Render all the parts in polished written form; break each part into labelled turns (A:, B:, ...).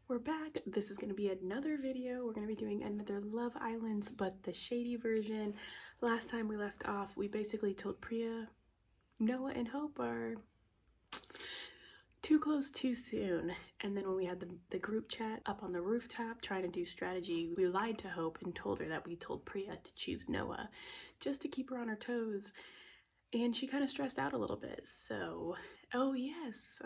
A: We're back. This is going to be another video. We're going to be doing another Love Islands, but the shady version. Last time we left off, we basically told Priya, Noah, and Hope are too close too soon. And then when we had the group chat up on the rooftop trying to do strategy, we lied to Hope and told her that we told Priya to choose Noah just to keep her on her toes. And she kind of stressed out a little bit. So, oh yes.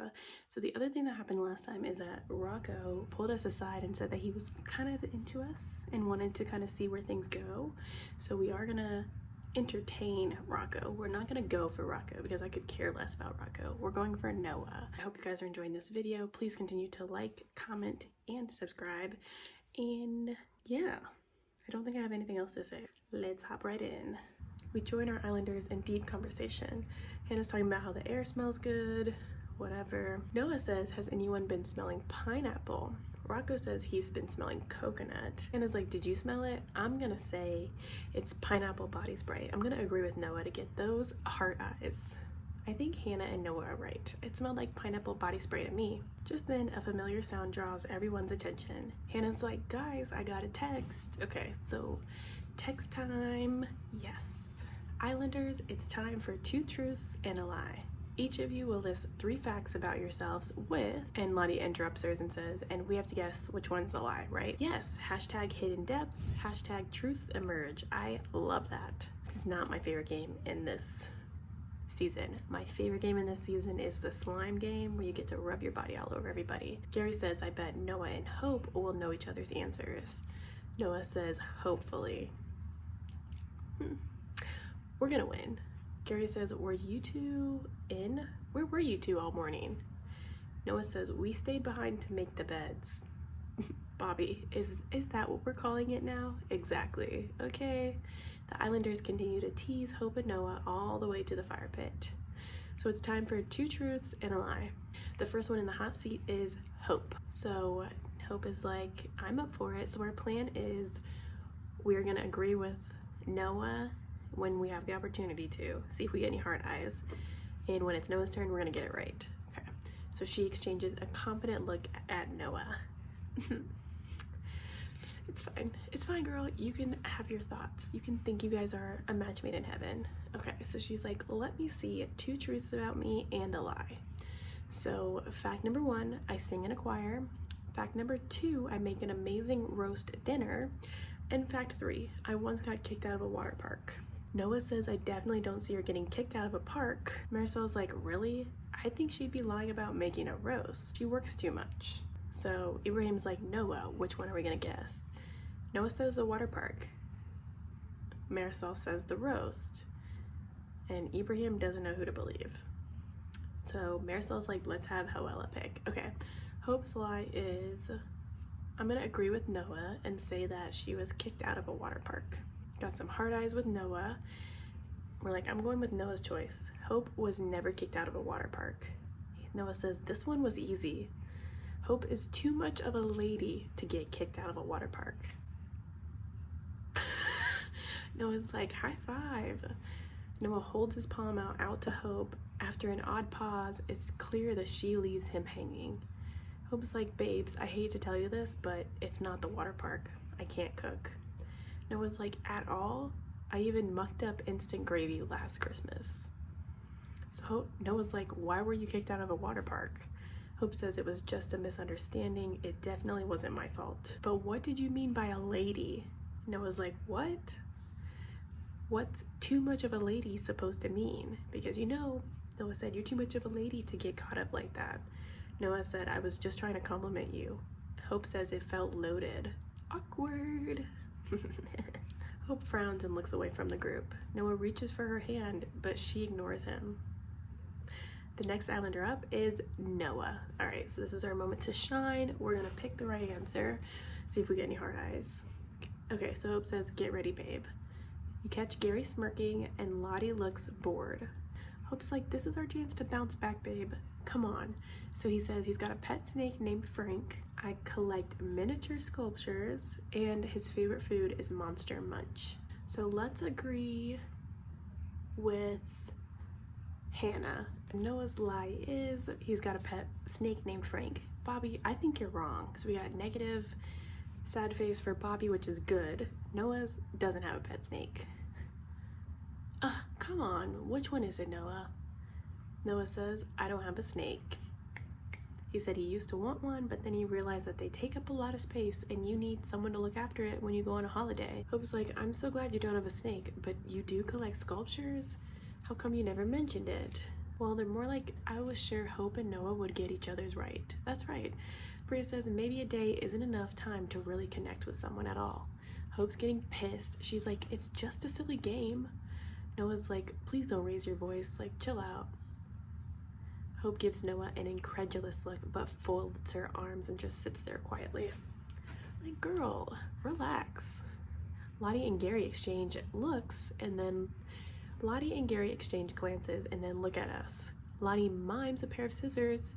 A: So the other thing that happened last time is that Rocco pulled us aside and said that he was kind of into us and wanted to kind of see where things go. So we are gonna entertain Rocco. We're not gonna go for Rocco because I could care less about Rocco. We're going for Noah. I hope you guys are enjoying this video. Please continue to like, comment, and subscribe. And yeah, I don't think I have anything else to say. Let's hop right in. We join our islanders in deep conversation. Hannah's talking about how the air smells good, whatever. Noah says, has anyone been smelling pineapple? Rocco says he's been smelling coconut. Hannah's like, did you smell it? I'm gonna say it's pineapple body spray. I'm gonna agree with Noah to get those heart eyes. I think Hannah and Noah are right. It smelled like pineapple body spray to me. Just then, a familiar sound draws everyone's attention. Hannah's like, guys, I got a text. Okay, so text time, yes. Islanders, it's time for 2 truths and a lie. Each of you will list 3 facts about yourselves with, and Lottie interrupts hers and says, and we have to guess which one's the lie, right? Yes, hashtag hidden depths, hashtag truths emerge. I love that. This is not my favorite game in this season. My favorite game in this season is the slime game where you get to rub your body all over everybody. Gary says, I bet Noah and Hope will know each other's answers. Noah says, hopefully. We're gonna win. Gary says, were you two in? Where were you two all morning? Noah says, we stayed behind to make the beds. Bobby, is that what we're calling it now? Exactly. Okay. The Islanders continue to tease Hope and Noah all the way to the fire pit. So it's time for 2 truths and a lie. The first one in the hot seat is Hope. So Hope is like, I'm up for it. So our plan is we're gonna agree with Noah when we have the opportunity to see if we get any hard eyes, and when it's Noah's turn, we're gonna get it right. Okay, so she exchanges a confident look at Noah. It's fine, girl, you can have your thoughts, you can think you guys are a match made in heaven. Okay, so she's like, let me see 2 truths about me and a lie. So fact number 1, I sing in a choir. Fact number 2, I make an amazing roast dinner. And fact 3, I once got kicked out of a water park. Noah says, I definitely don't see her getting kicked out of a park. Marisol's like, really? I think she'd be lying about making a roast. She works too much. So Ibrahim's like, Noah, which one are we gonna guess? Noah says the water park. Marisol says the roast. And Ibrahim doesn't know who to believe. So Marisol's like, let's have Hoella pick. Okay, Hope's lie is, I'm gonna agree with Noah and say that she was kicked out of a water park. Got some hard eyes with Noah. We're like, I'm going with Noah's choice. Hope was never kicked out of a water park. Noah says, this one was easy. Hope is too much of a lady to get kicked out of a water park. Noah's like, high five. Noah holds his palm out to Hope. After an odd pause, it's clear that she leaves him hanging. Hope's like, babes, I hate to tell you this, but it's not the water park. I can't cook. Noah's like, at all? I even mucked up instant gravy last Christmas. So Noah's like, why were you kicked out of a water park? Hope says it was just a misunderstanding. It definitely wasn't my fault. But what did you mean by a lady? Noah's like, what? What's too much of a lady supposed to mean? Because Noah said, you're too much of a lady to get caught up like that. Noah said, I was just trying to compliment you. Hope says it felt loaded. Awkward. Hope frowns and looks away from the group. Noah reaches for her hand, but she ignores him. The next Islander up is Noah. All right, so this is our moment to shine. We're gonna pick the right answer, see if we get any hard eyes. Okay, so Hope says, get ready, babe. You catch Gary smirking and Lottie looks bored. Hope's like, this is our chance to bounce back, babe. Come on. So he says he's got a pet snake named Frank. I collect miniature sculptures, and his favorite food is Monster Munch. So let's agree with Hannah. Noah's lie is he's got a pet snake named Frank. Bobby, I think you're wrong. So we got negative, sad face for Bobby, which is good. Noah's doesn't have a pet snake. Come on, which one is it, Noah? Noah says, I don't have a snake. He said he used to want one, but then he realized that they take up a lot of space and you need someone to look after it when you go on a holiday. Hope's like, I'm so glad you don't have a snake, but you do collect sculptures? How come you never mentioned it? Well, they're more like, I was sure Hope and Noah would get each other's right. That's right. Priya says maybe a day isn't enough time to really connect with someone at all. Hope's getting pissed. She's like, it's just a silly game. Noah's like, please don't raise your voice, like chill out. Hope gives Noah an incredulous look but folds her arms and just sits there quietly. Like, girl, relax. Lottie and Gary exchange looks and then Lottie and Gary exchange glances and then look at us. Lottie mimes a pair of scissors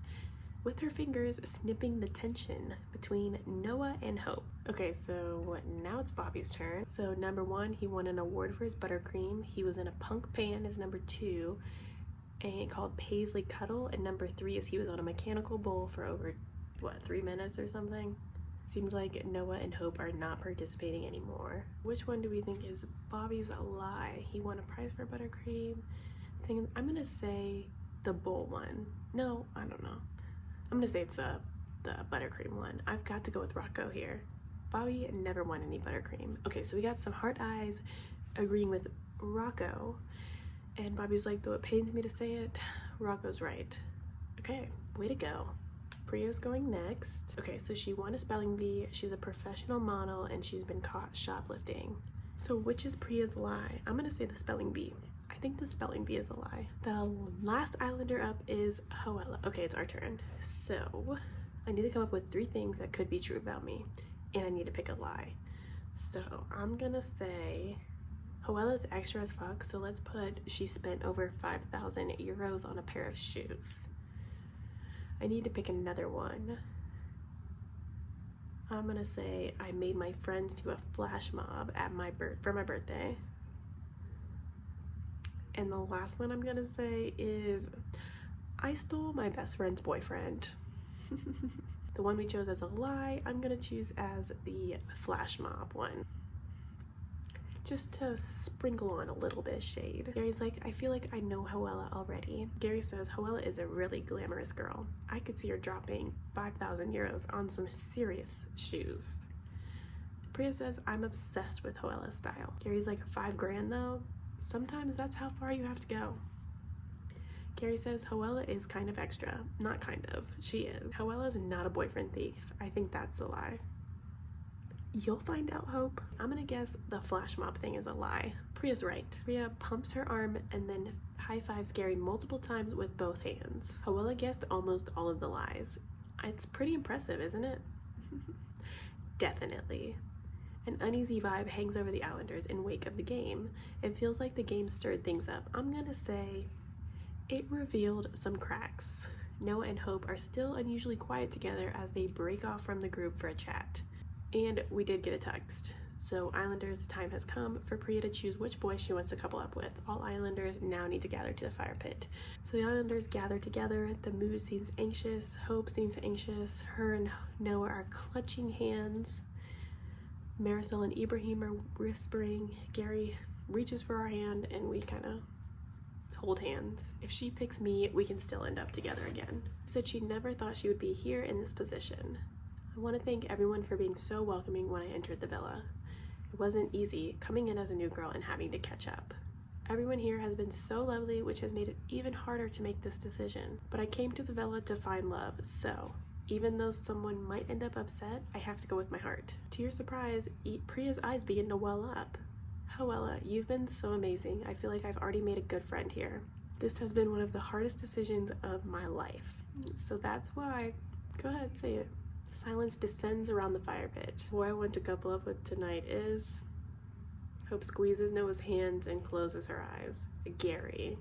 A: with her fingers, snipping the tension between Noah and Hope. Okay, so now it's Bobby's turn. So number 1, he won an award for his buttercream. He was in a punk band as number 2, and called Paisley Cuddle. And number 3 is he was on a mechanical bull for over, 3 minutes or something? Seems like Noah and Hope are not participating anymore. Which one do we think is Bobby's a lie? He won a prize for buttercream. I'm gonna say the bull one. No, I don't know. I'm gonna say it's the buttercream one. I've got to go with Rocco here. Bobby never won any buttercream. Okay, so we got some heart eyes agreeing with Rocco. And Bobby's like, though it pains me to say it, Rocco's right. Okay, way to go. Priya's going next. Okay, so she won a spelling bee. She's a professional model and she's been caught shoplifting. So which is Priya's lie? I'm gonna say the spelling bee. I think the spelling bee is a lie. The last Islander up is Hoella. Okay, it's our turn. So I need to come up with 3 things that could be true about me, and I need to pick a lie. So I'm gonna say Hoella's extra as fuck, so let's put she spent over 5,000 euros on a pair of shoes. I need to pick another one. I'm gonna say I made my friends do a flash mob at for my birthday. And the last one I'm gonna say is I stole my best friend's boyfriend. The one we chose as a lie, I'm gonna choose as the flash mob one, just to sprinkle on a little bit of shade. Gary's like, I feel like I know Hoella already. Gary says Hoella is a really glamorous girl. I could see her dropping 5,000 euros on some serious shoes. Priya says, I'm obsessed with Hoella's style. Gary's like, 5 grand though? Sometimes that's how far you have to go. Gary says Hoella is kind of extra. Not kind of, she is. Hoella's not a boyfriend thief. I think that's a lie. You'll find out, Hope. I'm gonna guess the flash mob thing is a lie. Priya's right. Priya pumps her arm and then high-fives Gary multiple times with both hands. Hoella guessed almost all of the lies. It's pretty impressive, isn't it? Definitely. An uneasy vibe hangs over the Islanders in wake of the game. It feels like the game stirred things up. I'm gonna say it revealed some cracks. Noah and Hope are still unusually quiet together as they break off from the group for a chat. And we did get a text. So Islanders, the time has come for Priya to choose which boy she wants to couple up with. All Islanders now need to gather to the fire pit. So the Islanders gather together. The mood seems anxious. Hope seems anxious. Her and Noah are clutching hands. Marisol and Ibrahim are whispering. Gary reaches for our hand and we kind of hold hands. If she picks me, we can still end up together again. Said she never thought she would be here in this position. I want to thank everyone for being so welcoming when I entered the villa. It wasn't easy coming in as a new girl and having to catch up. Everyone here has been so lovely, which has made it even harder to make this decision. But I came to the villa to find love, so even though someone might end up upset, I have to go with my heart. To your surprise, Priya's eyes begin to well up. Hoella, you've been so amazing. I feel like I've already made a good friend here. This has been one of the hardest decisions of my life. So that's why, go ahead, say it. Silence descends around the fire pit. Who I want to couple up with tonight is Hope squeezes Noah's hands and closes her eyes. Gary.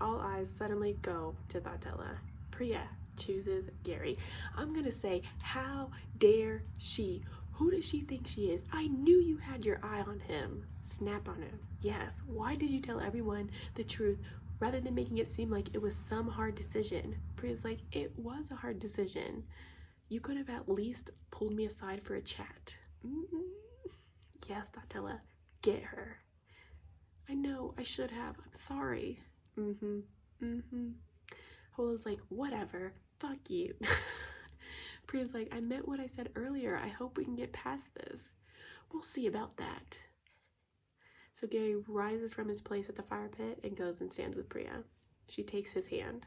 A: All eyes suddenly go to Thotella. Priya chooses Gary. I'm gonna say, how dare she? Who does she think she is? I knew you had your eye on him. Snap on him. Yes. Why did you tell everyone the truth rather than making it seem like it was some hard decision. Priya's like, it was a hard decision. You could have at least pulled me aside for a chat. Yes, Datella, get her. I know, I should have. I'm sorry. Hola's like, whatever. Fuck you. Priya's like, I meant what I said earlier. I hope we can get past this. We'll see about that. So Gary rises from his place at the fire pit and goes and stands with Priya. She takes his hand.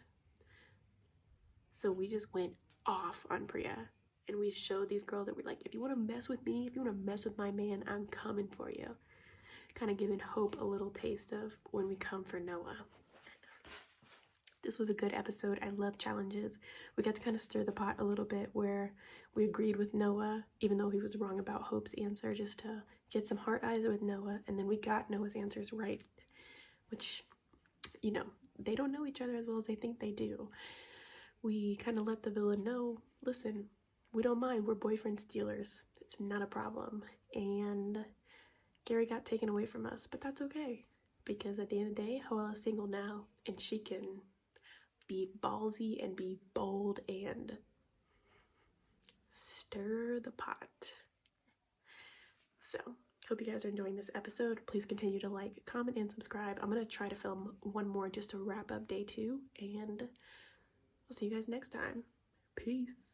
A: So we just went off on Priya. And we showed these girls that we're like, if you want to mess with me, if you want to mess with my man, I'm coming for you. Kind of giving Hope a little taste of when we come for Noah. This was a good episode. I love challenges. We got to kind of stir the pot a little bit where we agreed with Noah, even though he was wrong about Hope's answer, just to get some heart eyes with Noah. And then we got Noah's answers right, which, you know, they don't know each other as well as they think they do. We kind of let the villain know, listen, we don't mind. We're boyfriend stealers. It's not a problem. And Gary got taken away from us, but that's okay. Because at the end of the day, Hoela's single now, and she can be ballsy and be bold and stir the pot. So, hope you guys are enjoying this episode. Please continue to like, comment, and subscribe. I'm going to try to film one more just to wrap up day 2, and I'll see you guys next time. Peace.